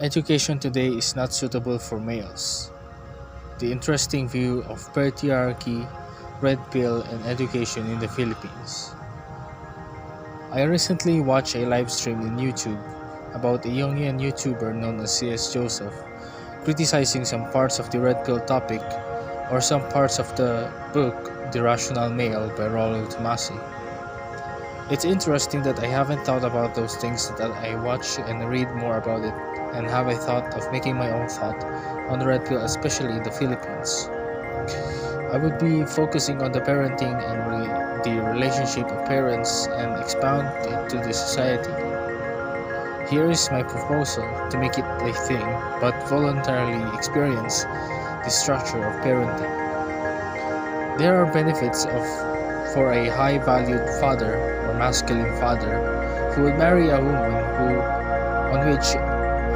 Education today is not suitable for males. The interesting view of patriarchy, red pill, and education in the Philippines. I recently watched a live stream on YouTube about a Jungian YouTuber known as C.S. Joseph criticizing some parts of the red pill topic or some parts of the book The Rational Male by Rollo Tomasi. It's interesting that I haven't thought about those things that I watch and read more about it and have a thought of making my own thought on red pill, especially in the Philippines. I would be focusing on the parenting and the relationship of parents and expound it to the society. Here is my proposal to make it a thing, but voluntarily experience the structure of parenting. There are benefits of for a high-valued father or masculine father who would marry a woman on which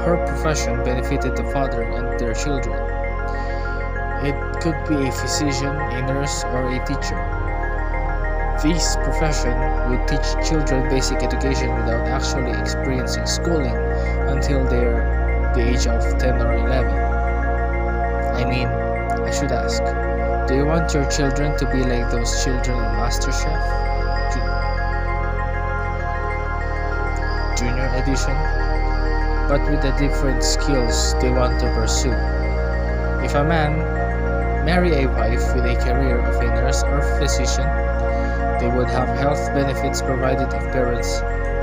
her profession benefited the father and their children. It could be a physician, a nurse, or a teacher. This profession would teach children basic education without actually experiencing schooling until they're the age of 10 or 11. I should ask, do you want your children to be like those children in MasterChef? Junior edition? But with the different skills they want to pursue. If a man marry a wife with a career of a nurse or physician, they would have health benefits provided if parents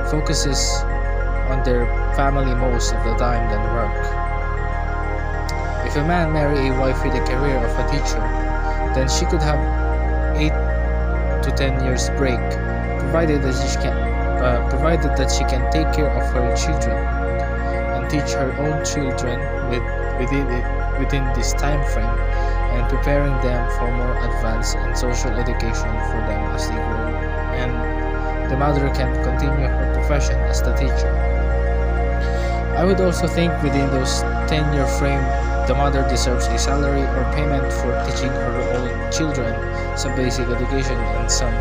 focuses on their family most of the time than work. If a man marry a wife with a career of a teacher, then she could have 8 to 10 years break, provided that she can take care of her children and teach her own children within this time frame and preparing them for more advanced and social education for them as they grow, and the mother can continue her profession as the teacher. I would also think within those 10-year frame, the mother deserves a salary or payment for teaching her own children some basic education and some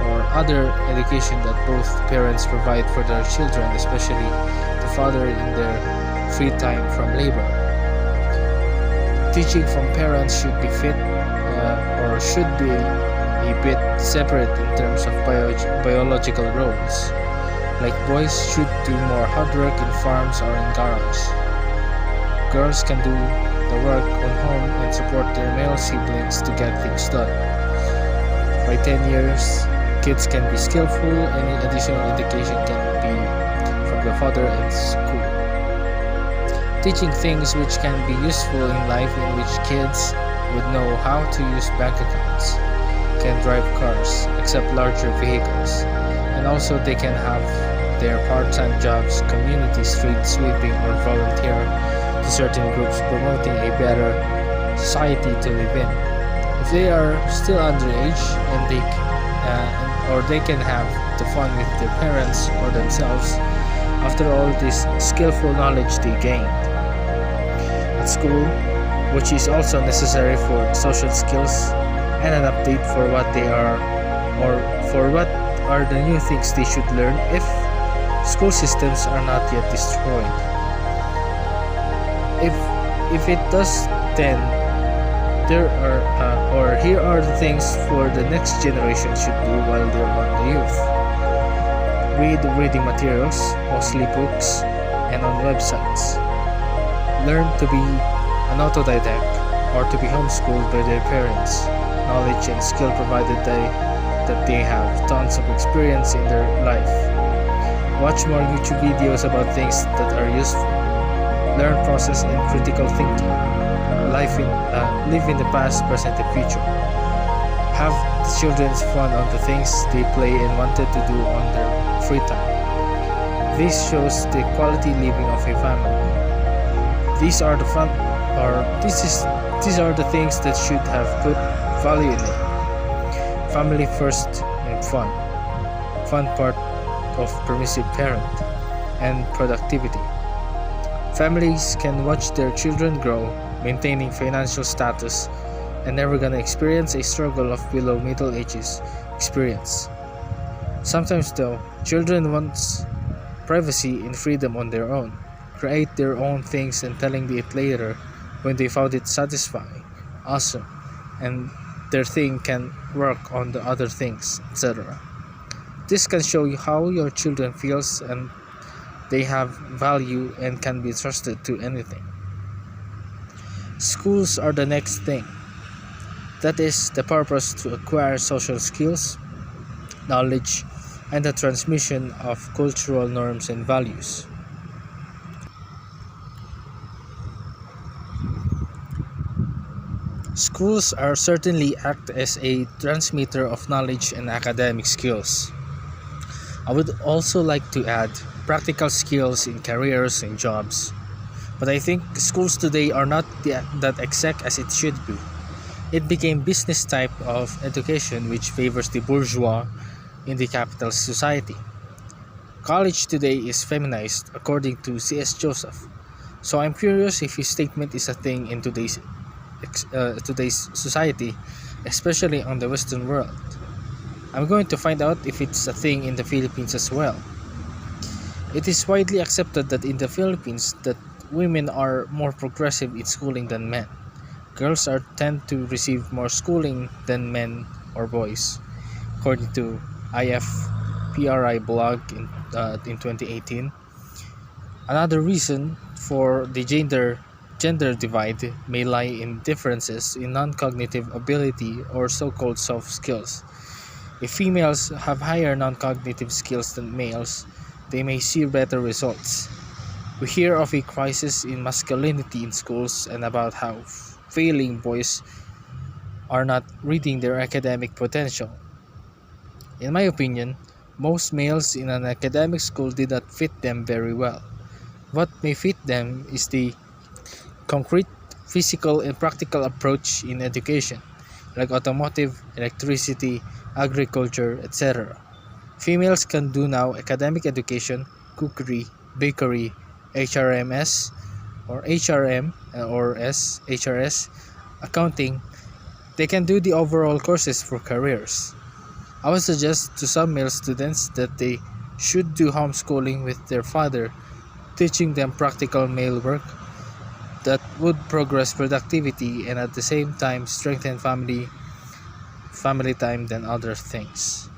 or other education that both parents provide for their children, especially the father in their free time from labor. Teaching from parents should be should be a bit separate in terms of biological roles. Like boys should do more hard work in farms or in garages. Girls can do the work on home and support their male siblings to get things done. By 10 years, kids can be skillful. Any additional education can be from the father and school. Teaching things which can be useful in life, in which kids would know how to use bank accounts, can drive cars, accept larger vehicles, and also they can have their part-time jobs, community street sweeping, or volunteer to certain groups promoting a better society to live in. If they are still underage or they can have the fun with their parents or themselves after all this skillful knowledge they gained. At school, which is also necessary for social skills and an update for what they are or for what are the new things they should learn if school systems are not yet destroyed. If it does, then here are the things for the next generation should do while they're on the youth. Read reading materials, mostly books, and on websites. Learn to be an autodidact or to be homeschooled by their parents. Knowledge and skill provided that they have tons of experience in their life. Watch more YouTube videos about things that are useful. Learn process and critical thinking. Live in the past, present, and future. Have children's fun on the things they play and wanted to do on their free time. This shows the quality living of a family. These are the things that should have put value in it. Family first and fun. Fun part of permissive parent and productivity. Families can watch their children grow, maintaining financial status, and never gonna experience a struggle of below middle ages experience. Sometimes though, children want privacy and freedom on their own. create their own things and telling it later when they found it satisfying, awesome, and their thing can work on the other things, etc. This can show you how your children feels and they have value and can be trusted to anything. Schools are the next thing. That is the purpose to acquire social skills, knowledge, and the transmission of cultural norms and values. Schools are certainly act as a transmitter of knowledge and academic skills. I would also like to add practical skills in careers and jobs. But I think schools today are not that exact as it should be. It became business type of education which favors the bourgeois in the capitalist society. College today is feminized according to C.S. Joseph. So I'm curious if his statement is a thing in today's society, especially on the Western world. I'm going to find out if it's a thing in the Philippines as well. It is widely accepted that in the Philippines that women are more progressive in schooling than men. Girls are tend to receive more schooling than men or boys, according to IFPRI blog in 2018. Another reason for the gender divide may lie in differences in non-cognitive ability or so-called soft skills. If females have higher non-cognitive skills than males, they may see better results. We hear of a crisis in masculinity in schools and about how failing boys are not reading their academic potential. In my opinion, most males in an academic school did not fit them very well. What may fit them is the concrete, physical, and practical approach in education, like automotive, electricity, agriculture, etc. Females can do now academic education, cookery, bakery, HRMS or HRM or HRS, accounting. They can do the overall courses for careers. I would suggest to some male students that they should do homeschooling with their father, teaching them practical male work that would progress productivity and at the same time strengthen family time than other things.